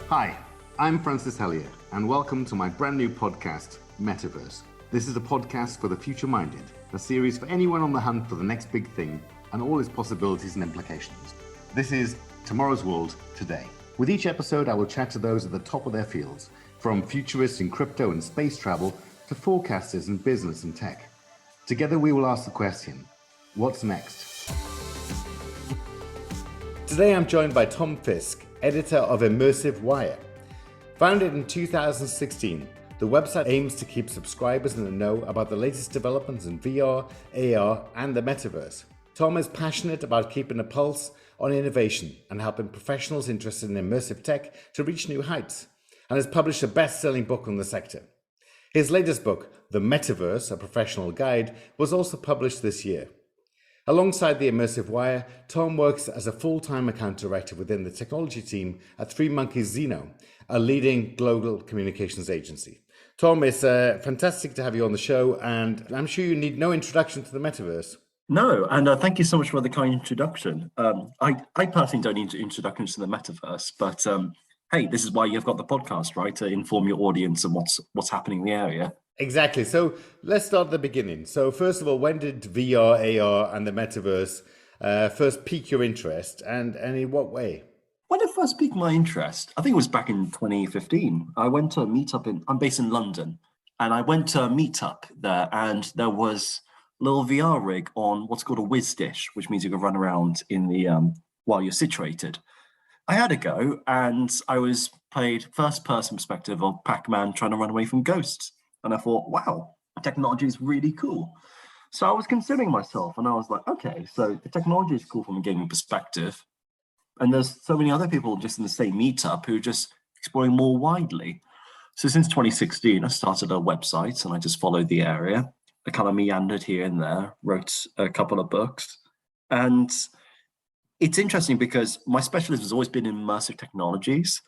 Hi, I'm Francis Hellier, and welcome to my brand new podcast, Metaverse. This is a podcast for the future-minded, a series for anyone on the hunt for the next big thing and all its possibilities and implications. This is Tomorrow's World Today. With each episode, I will chat to those at the top of their fields, from futurists in crypto and space travel to forecasters in business and tech. Together, we will ask the question, what's next? Today, I'm joined by Tom Ffiske, editor of Immersive Wire. Founded in 2016, the website aims to keep subscribers in the know about the latest developments in VR, AR, and the Metaverse. Tom is passionate about keeping a pulse on innovation and helping professionals interested in immersive tech to reach new heights, and has published a best-selling book on the sector. His latest book, The Metaverse, A Professional Guide, was also published this year. Alongside the Immersive Wire, Tom works as a full-time account director within the technology team at Three Monkeys Zeno, a leading global communications agency. Tom, it's fantastic to have you on the show, and I'm sure you need no introduction to the Metaverse. No, and thank you so much for the kind introduction. I personally don't need introductions to the Metaverse, but hey, this is why you've got the podcast, right? To inform your audience on what's happening in the area. Exactly. So let's start at the beginning. So first of all, when did VR, AR, and the Metaverse first pique your interest, and in what way? When it first piqued my interest, I think it was back in 2015. I went to a meetup I'm based in London, and I went to a meetup there, and there was a little VR rig on what's called a whiz dish, which means you can run around in the while you're situated. I had a go, and I was played first-person perspective of Pac-Man trying to run away from ghosts. And I thought, wow, technology is really cool. So I was considering myself, and I was like, okay, so the technology is cool from a gaming perspective. And there's so many other people just in the same meetup who are just exploring more widely. So since 2016, I started a website, and I just followed the area. I kind of meandered here and there, wrote a couple of books. And it's interesting because my specialism has always been in immersive technologies,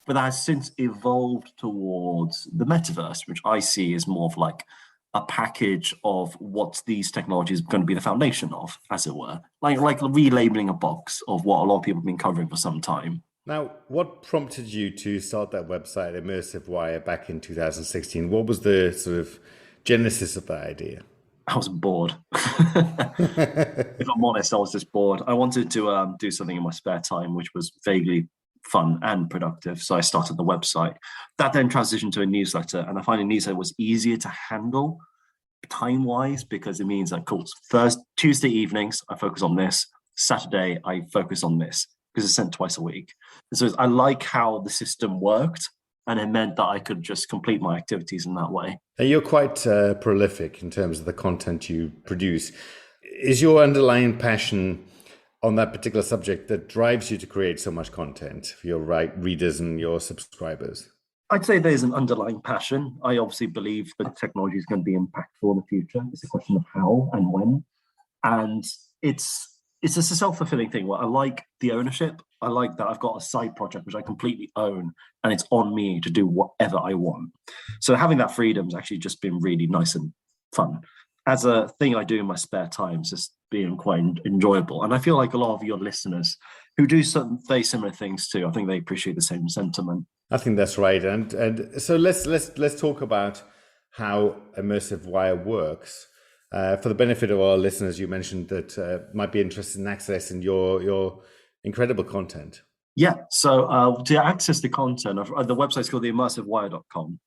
but that has since evolved towards the metaverse, which I see as more of like a package of what these technologies are going to be the foundation of, as it were, like relabeling a box of what a lot of people have been covering for some time. Now, what prompted you to start that website, Immersive Wire, back in 2016? What was the sort of genesis of that idea? I was bored. If I'm honest, I was just bored. I wanted to do something in my spare time, which was vaguely fun and productive. So I started the website. That then transitioned to a newsletter, and I find a newsletter was easier to handle time-wise because it means that Tuesday evenings, I focus on this. Saturday, I focus on this because it's sent twice a week. And so I like how the system worked, and it meant that I could just complete my activities in that way. And you're quite prolific in terms of the content you produce. Is your underlying passion on that particular subject that drives you to create so much content for your readers and your subscribers? I'd say there's an underlying passion. I obviously believe that technology is going to be impactful in the future. It's a question of how and when. And it's just a self-fulfilling thing where I like the ownership. I like that I've got a side project which I completely own, and it's on me to do whatever I want. So having that freedom has actually just been really nice and fun. As a thing I do in my spare time, it's just being quite enjoyable. And I feel like a lot of your listeners who do some very similar things too, I think they appreciate the same sentiment. I think that's right. And so let's talk about how Immersive Wire works. For the benefit of our listeners, you mentioned that might be interested in accessing your incredible content. Yeah, so to access the content, the website's called theimmersivewire.com.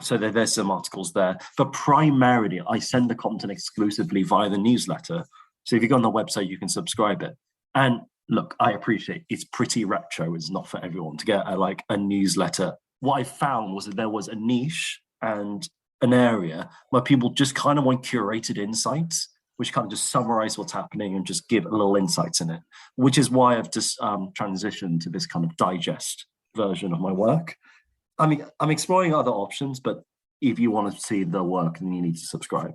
So there's some articles there. But primarily, I send the content exclusively via the newsletter. So if you go on the website, you can subscribe it. And look, I appreciate it's pretty retro. It's not for everyone to get a newsletter. What I found was that there was a niche and an area where people just kind of want curated insights, which kind of just summarize what's happening and just give a little insights in it, which is why I've just transitioned to this kind of digest version of my work. I mean, I'm exploring other options, but if you want to see the work, then you need to subscribe.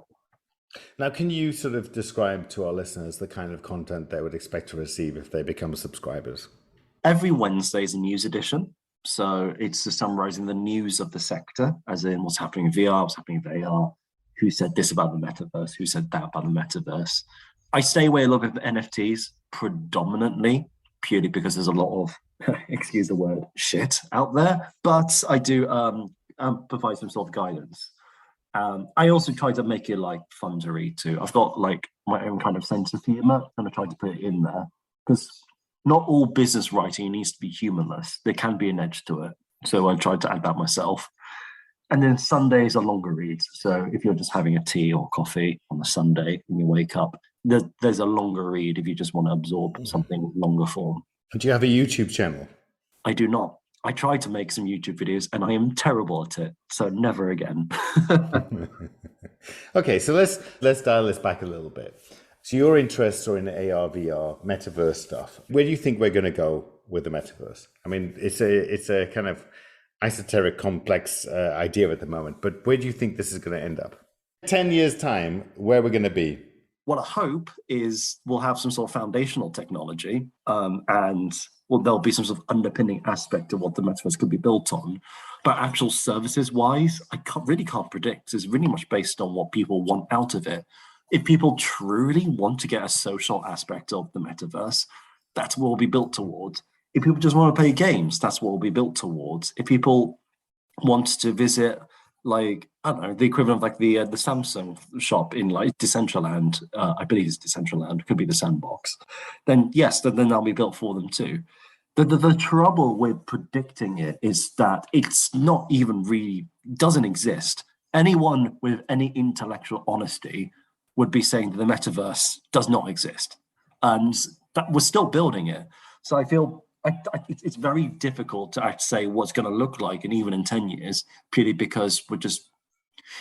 Now, can you sort of describe to our listeners the kind of content they would expect to receive if they become subscribers? Every Wednesday is a news edition. So it's just summarizing the news of the sector, as in what's happening in VR, what's happening in AR, who said this about the metaverse, who said that about the metaverse. I stay away a little bit from NFTs predominantly, purely because there's a lot of excuse the word, shit out there, but I do provide some sort of guidance. I also try to make it like fun to read too. I've got like my own kind of sense of humor, and I try to put it in there because not all business writing needs to be humorless. There can be an edge to it, so I tried to add that myself. And then Sundays are longer reads. So if you're just having a tea or coffee on a Sunday and you wake up, there's a longer read if you just want to absorb something longer form. Do you have a YouTube channel? I do not. I tried to make some YouTube videos and I am terrible at it. So never again. Okay, so let's dial this back a little bit. So your interests are in AR, VR, metaverse stuff. Where do you think we're going to go with the metaverse? I mean, it's a kind of esoteric, complex idea at the moment, but where do you think this is going to end up? 10 years time, where we're going to be? What I hope is we'll have some sort of foundational technology, and there'll be some sort of underpinning aspect of what the metaverse could be built on. But actual services wise, I really can't predict. It's really much based on what people want out of it. If people truly want to get a social aspect of the metaverse, that's what will be built towards. If people just want to play games, that's what will be built towards. If people want to visit, like, I don't know, the equivalent of like the Samsung shop in like Decentraland, I believe it's Decentraland, could be the Sandbox, then yes, then that'll be built for them too. The trouble with predicting it is that it's not even really, doesn't exist. Anyone with any intellectual honesty would be saying that the metaverse does not exist. And that we're still building it. So I feel it's very difficult to say what's going to look like, and even in 10 years, purely because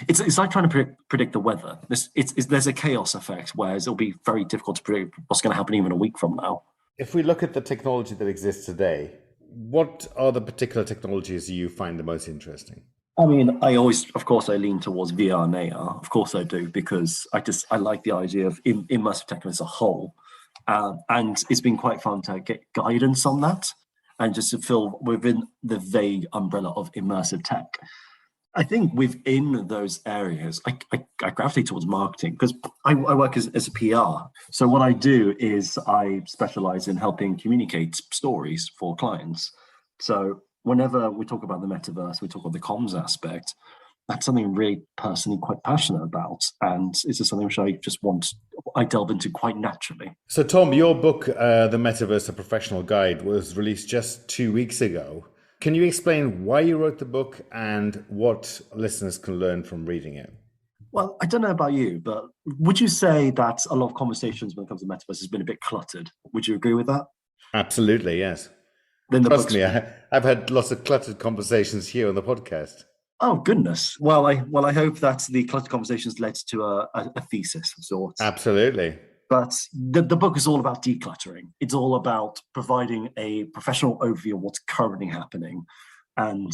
it's like trying to predict the weather. There's a chaos effect, whereas it'll be very difficult to predict what's going to happen even a week from now. If we look at the technology that exists today, what are the particular technologies you find the most interesting? I mean, I lean towards VR and AR. Of course I do, because I like the idea of immersive tech as a whole. And it's been quite fun to get guidance on that and just to feel within the vague umbrella of immersive tech. I think within those areas, I gravitate towards marketing because I work as a PR. So what I do is I specialize in helping communicate stories for clients. So whenever we talk about the metaverse, we talk about the comms aspect. That's something I'm really personally quite passionate about. And it's just something which I delve into quite naturally. So Tom, your book, The Metaverse, A Professional Guide, was released just 2 weeks ago. Can you explain why you wrote the book and what listeners can learn from reading it? Well, I don't know about you, but would you say that a lot of conversations when it comes to metaverse has been a bit cluttered? Would you agree with that? Absolutely, yes. Then Trust me, I've had lots of cluttered conversations here on the podcast. Oh goodness! Well, I hope that the cluttered conversations led to a thesis of sorts. Absolutely. But the book is all about decluttering. It's all about providing a professional overview of what's currently happening, and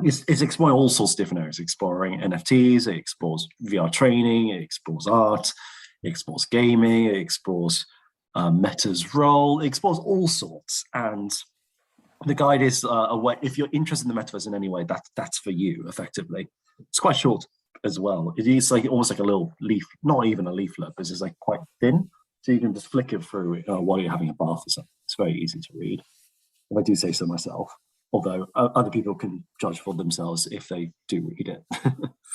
it's exploring all sorts of different areas. Exploring NFTs, it explores VR training, it explores art, it explores gaming, it explores Meta's role, it explores all sorts. And the guide is a way, if you're interested in the metaverse in any way, that's for you, effectively. It's quite short as well. It is like almost like a little leaf, not even a leaflet, but it's like quite thin. So you can just flick it through while you're having a bath or something. It's very easy to read, if I do say so myself. Although other people can judge for themselves if they do read it.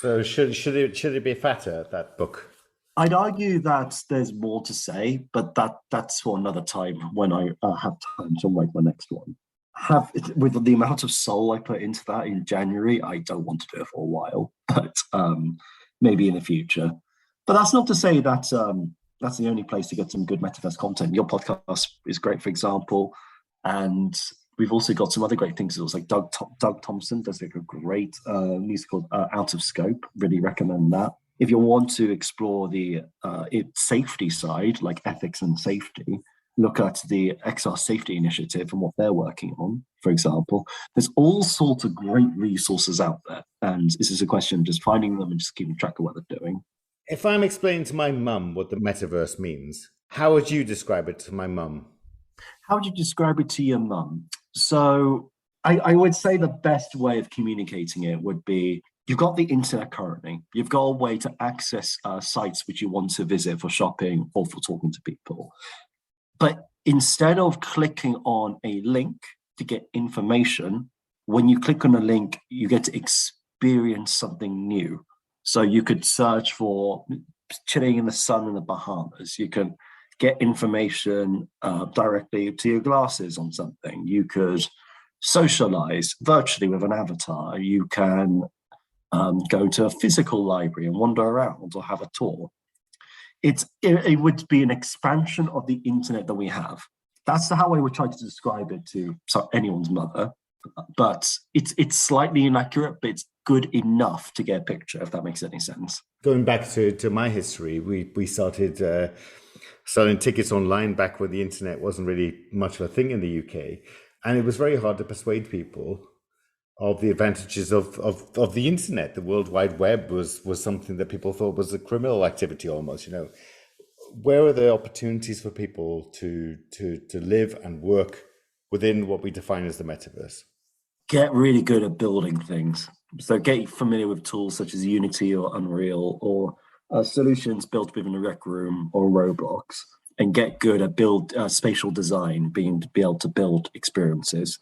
So should it be fatter, that book? I'd argue that there's more to say, but that's for another time when I have time to write my next one. With the amount of soul I put into that in January, I don't want to do it for a while, but maybe in the future. But that's not to say that that's the only place to get some good metaverse content. Your podcast is great, for example, and we've also got some other great things. It was like Doug Thompson does like a great music called Out of Scope. Really recommend that. If you want to explore the safety side, like ethics and safety, look at the XR Safety Initiative and what they're working on, for example. There's all sorts of great resources out there. And this is a question of just finding them and just keeping track of what they're doing. If I'm explaining to my mum what the metaverse means, how would you describe it to my mum? How would you describe it to your mum? So I would say the best way of communicating it would be, you've got the internet currently. You've got a way to access sites which you want to visit for shopping or for talking to people. But instead of clicking on a link to get information. When you click on a link, you get to experience something new. So you could search for chilling in the sun in the Bahamas. You can get information directly to your glasses on something. You could socialize virtually with an avatar. You can go to a physical library and wander around or have a tour. It would be an expansion of the internet that we have. That's how I would try to describe it to anyone's mother. But it's slightly inaccurate, but it's good enough to get a picture, if that makes any sense. Going back to my history, we started selling tickets online back when the internet wasn't really much of a thing in the UK. And it was very hard to persuade people of the advantages of the internet. The World Wide Web was something that people thought was a criminal activity almost, Where are the opportunities for people to live and work within what we define as the metaverse? Get really good at building things. So get familiar with tools such as Unity or Unreal or solutions built within a Rec Room or Roblox, and get good at spatial design, be able to build experiences.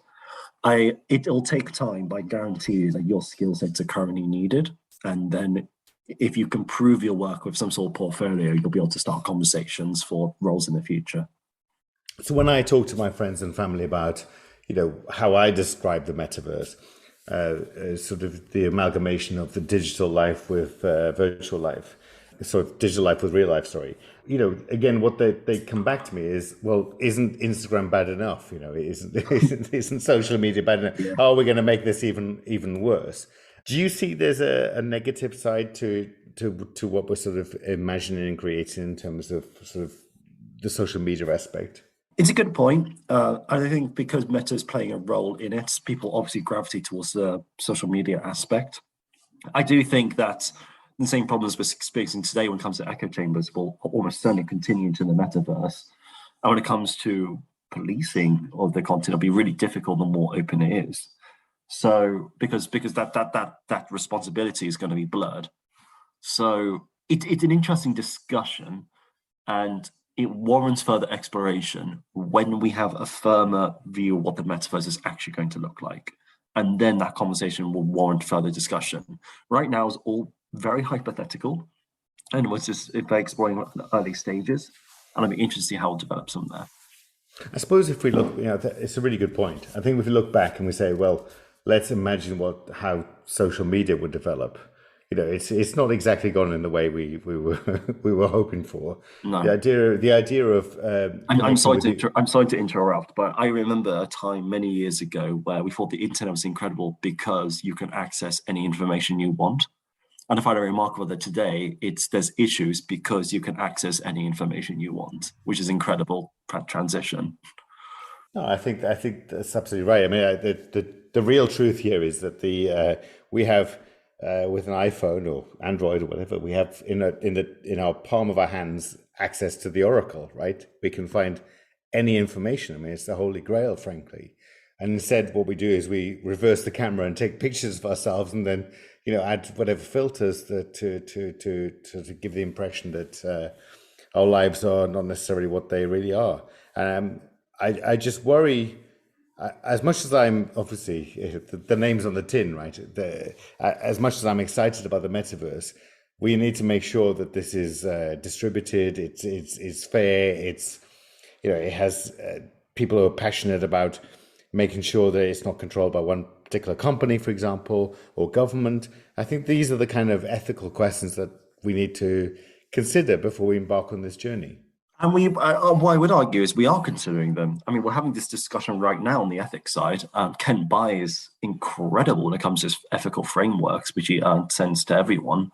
It'll take time, but I guarantee you that your skill sets are currently needed. And then if you can prove your work with some sort of portfolio, you'll be able to start conversations for roles in the future. So when I talk to my friends and family about, how I describe the metaverse, sort of the amalgamation of the digital life with virtual life, so digital life with real life, sorry. Again, what they come back to me is, well, isn't Instagram bad enough? Isn't social media bad enough? Yeah. Oh, we're going to make this even worse. Do you see there's a negative side to what we're sort of imagining and creating in terms of sort of the social media aspect? It's a good point. I think because Meta is playing a role in it, people obviously gravitate towards the social media aspect. I do think that the same problems we're experiencing today when it comes to echo chambers will almost certainly continue into the metaverse. And when it comes to policing of the content, it'll be really difficult the more open it is. So because that responsibility is going to be blurred. So it's an interesting discussion, and it warrants further exploration when we have a firmer view of what the metaverse is actually going to look like. And then that conversation will warrant further discussion. Right now it's all very hypothetical, and was just exploring the early stages. And I'd be interested to see how it develops from there. I suppose if we look, it's a really good point. I think if we look back and we say, well, let's imagine how social media would develop. It's not exactly gone in the way we were hoping for. No. The idea of I'm sorry to interrupt, but I remember a time many years ago where we thought the internet was incredible because you can access any information you want. And I find it remarkable that today there's issues because you can access any information you want, which is incredible transition. No, I think that's absolutely right. I mean, the real truth here is that we have with an iPhone or Android or whatever, we have in our palm of our hands access to the Oracle, right? We can find any information. I mean, it's the holy grail, frankly. And instead, what we do is we reverse the camera and take pictures of ourselves, and then add whatever filters to give the impression that our lives are not necessarily what they really are. I just worry. As much as I'm obviously the name's on the tin, right? As much as I'm excited about the metaverse, we need to make sure that this is distributed. It's fair. It has people who are passionate about making sure that it's not controlled by one particular company, for example, or government. I think these are the kind of ethical questions that we need to consider before we embark on this journey. And what I would argue is we are considering them. I mean, we're having this discussion right now on the ethics side. Kent Bai is incredible when it comes to ethical frameworks, which he sends to everyone.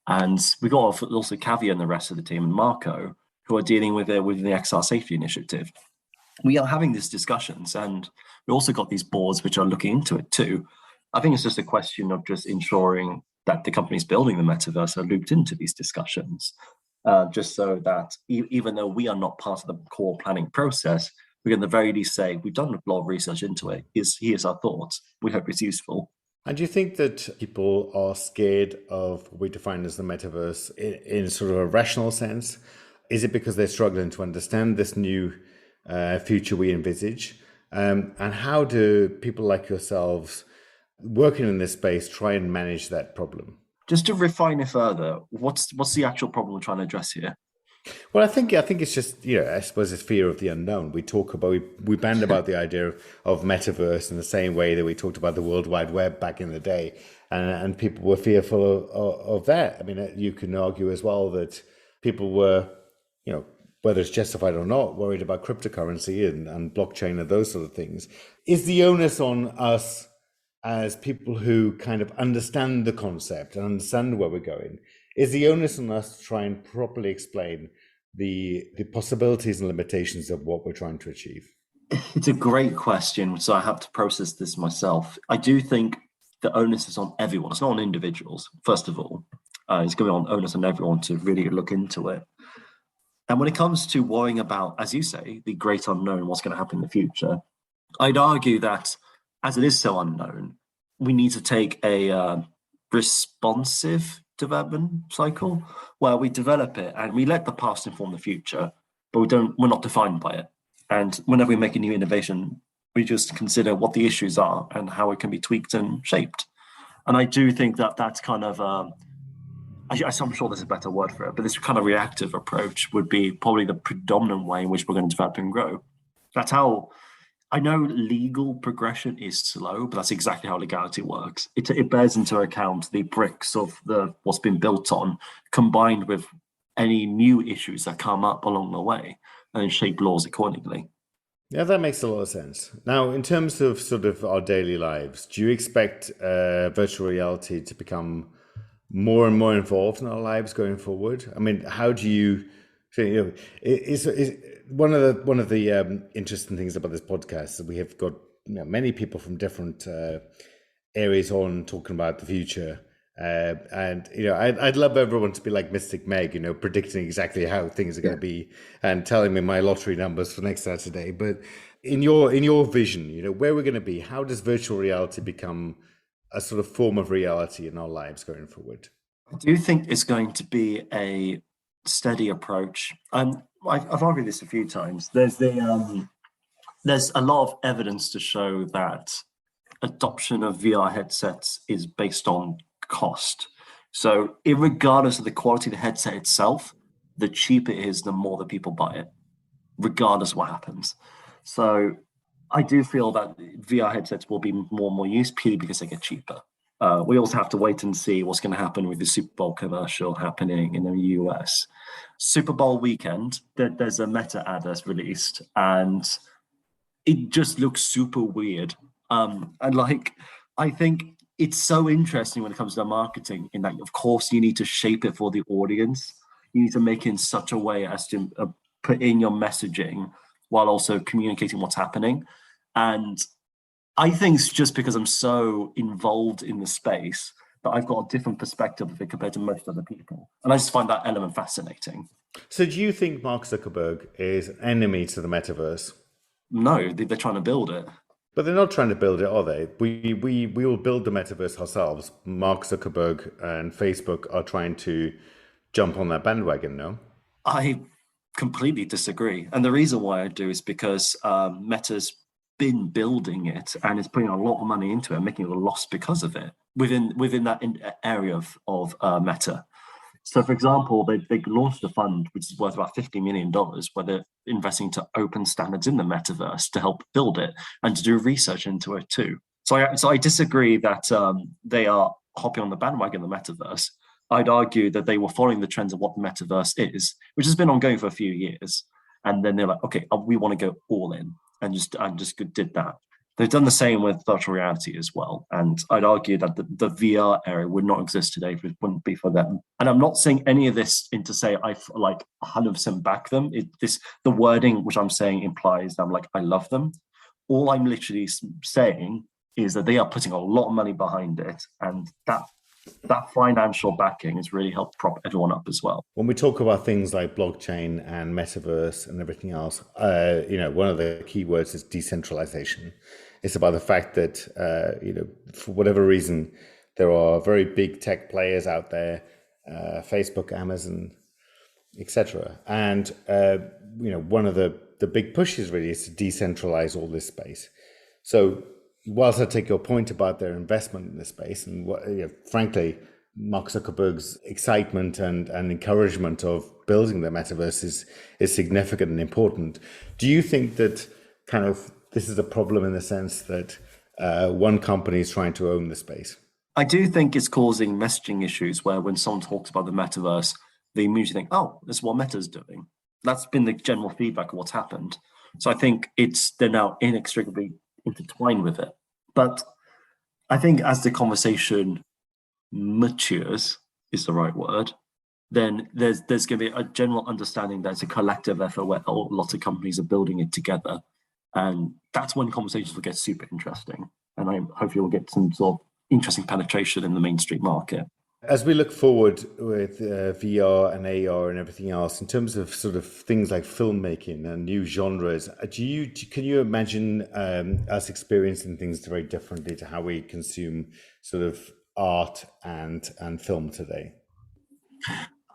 And we've got also Kavya and the rest of the team, and Marco, who are dealing with the XR safety initiative. We are having these discussions, and we also got these boards which are looking into it too. I think it's just a question of just ensuring that the companies building the metaverse are looped into these discussions. Just so that even though we are not part of the core planning process, we can at the very least say, we've done a lot of research into it. Here's our thoughts. We hope it's useful. And do you think that people are scared of what we define as the metaverse in sort of a rational sense? Is it because they're struggling to understand this new future we envisage? And how do people like yourselves working in this space try and manage that problem? Just to refine it further, what's the actual problem we're trying to address here? Well, I think it's just, I suppose it's fear of the unknown. We band about the idea of metaverse in the same way that we talked about the World Wide Web back in the day, and people were fearful of that. I mean, you can argue as well that people were, whether it's justified or not, worried about cryptocurrency and blockchain and those sort of things. Is the onus on us as people who kind of understand the concept and understand where we're going? Is the onus on us to try and properly explain the possibilities and limitations of what we're trying to achieve? It's a great question, so I have to process this myself. I do think the onus is on everyone. It's not on individuals, first of all. It's going to be on onus on everyone to really look into it. And when it comes to worrying about, as you say, the great unknown, what's going to happen in the future, I'd argue that as it is so unknown, we need to take a responsive development cycle where we develop it and we let the past inform the future, but we're not defined by it. And whenever we make a new innovation, we just consider what the issues are and how it can be tweaked and shaped. And I do think that that's kind of I'm sure there's a better word for it, but this kind of reactive approach would be probably the predominant way in which we're going to develop and grow. That's how I know legal progression is slow, but that's exactly how legality works. It bears into account the bricks of what's been built on, combined with any new issues that come up along the way, and then shape laws accordingly. Yeah, that makes a lot of sense. Now, in terms of sort of our daily lives, do you expect virtual reality to become more and more involved in our lives going forward? I mean, how do you? Is one of the interesting things about this podcast that we have got many people from different areas on talking about the future. And I'd love everyone to be like Mystic Meg, predicting exactly how things are going to be and telling me my lottery numbers for next Saturday. But in your vision, where we're going to be, how does virtual reality become a sort of form of reality in our lives going forward? I do think it's going to be a steady approach. I've argued this a few times. There's a lot of evidence to show that adoption of VR headsets is based on cost. So, regardless of the quality of the headset itself, the cheaper it is, the more that people buy it, regardless of what happens. So, I do feel that VR headsets will be more and more used purely because they get cheaper. We also have to wait and see what's going to happen with the Super Bowl commercial happening in the US. Super Bowl weekend, there's a Meta ad that's released, and it just looks super weird. And I think it's so interesting when it comes to marketing, in that, of course, you need to shape it for the audience. You need to make it in such a way as to put in your messaging while also communicating what's happening. And I think it's just because I'm so involved in the space that I've got a different perspective of it compared to most other people. And I just find that element fascinating. So do you think Mark Zuckerberg is an enemy to the metaverse? No, they're trying to build it. But they're not trying to build it, are they? We will build the metaverse ourselves. Mark Zuckerberg and Facebook are trying to jump on that bandwagon, no? I completely disagree. And the reason why I do is because Meta's been building it and is putting a lot of money into it and making a loss because of it within that area of Meta. So, for example, they launched a fund which is worth about $50 million, where they're investing to open standards in the metaverse to help build it and to do research into it too. So I disagree that they are hopping on the bandwagon of the metaverse. I'd argue that they were following the trends of what the metaverse is, which has been ongoing for a few years. And then they're like, okay, we want to go all in, and just did that. They've done the same with virtual reality as well. And I'd argue that the VR area would not exist today if it wouldn't be for them. And I'm not saying any of this to say I like 100% back them. The wording which I'm saying implies that I'm like, I love them. All I'm literally saying is that they are putting a lot of money behind it. And that financial backing has really helped prop everyone up as well. When we talk about things like blockchain and metaverse and everything else, one of the key words is decentralization. It's about the fact that, for whatever reason, there are very big tech players out there, Facebook, Amazon, etc. And, one of the the big pushes really is to decentralize all this space. So whilst I take your point about their investment in this space and frankly, Mark Zuckerberg's excitement and encouragement of building the metaverse is significant and important. Do you think that kind of this is a problem in the sense that one company is trying to own the space? I do think it's causing messaging issues where when someone talks about the metaverse, they immediately think, oh, this is what Meta's doing. That's been the general feedback of what's happened. So I think they're now inextricably intertwined with it. But I think as the conversation matures, is the right word, then there's going to be a general understanding that it's a collective effort where lots of companies are building it together. And that's when conversations will get super interesting. And I hopefully we'll get some sort of interesting penetration in the mainstream market. As we look forward with VR and AR and everything else, in terms of sort of things like filmmaking and new genres, can you imagine us experiencing things very differently to how we consume sort of art and film today?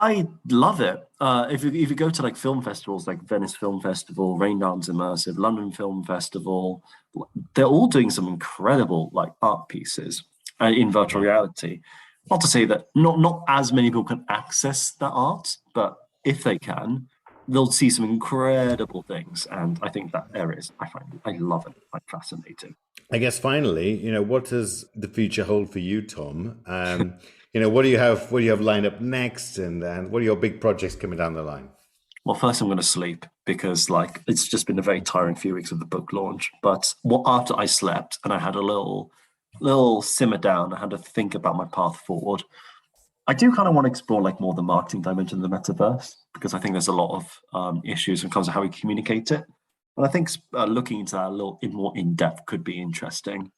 I love it. If you go to like film festivals like Venice Film Festival, Raindance Immersive, London Film Festival, they're all doing some incredible like art pieces in virtual reality. Not to say that not as many people can access that art, but if they can, they'll see some incredible things. And I think that area I love it. Like fascinating. I guess finally, what does the future hold for you, Tom? What do you have lined up next, and what are your big projects coming down the line? Well, first I'm going to sleep because it's just been a very tiring few weeks of the book launch. But after I slept and I had a little simmer down, I had to think about my path forward. I do kind of want to explore like more the marketing dimension of the metaverse because I think there's a lot of issues when it comes to how we communicate it. And I think looking into that a little more in depth could be interesting.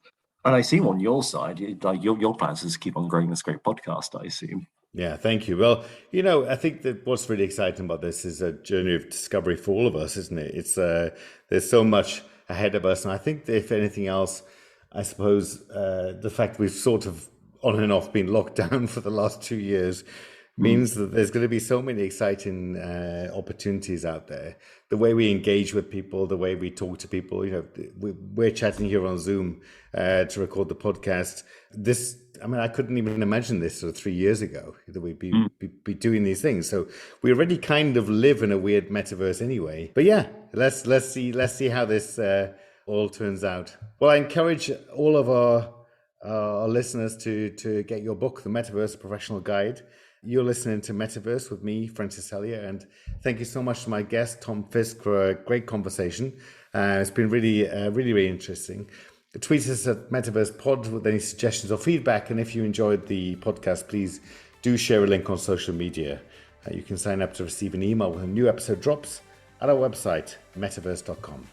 And I see on your side, your plans is to keep on growing this great podcast, I assume. Yeah, thank you. Well, I think that what's really exciting about this is a journey of discovery for all of us, isn't it? It's there's so much ahead of us. And I think that if anything else, I suppose the fact we've sort of on and off been locked down for the last 2 years means that there's going to be so many exciting opportunities out there. The way we engage with people, the way we talk to people, we're chatting here on Zoom to record the podcast. I couldn't even imagine this sort of 3 years ago that we'd be doing these things. So we already kind of live in a weird metaverse anyway. But yeah, let's see how this all turns out. Well, I encourage all of our listeners to get your book, The Metaverse Professional Guide. You're listening to Metaverse with me, Francis Elliott, and thank you so much to my guest, Tom Ffiske, for a great conversation. It's been really, really interesting. Tweet us at Metaverse Pod with any suggestions or feedback, and if you enjoyed the podcast, please do share a link on social media. You can sign up to receive an email when a new episode drops at our website, metaverse.com.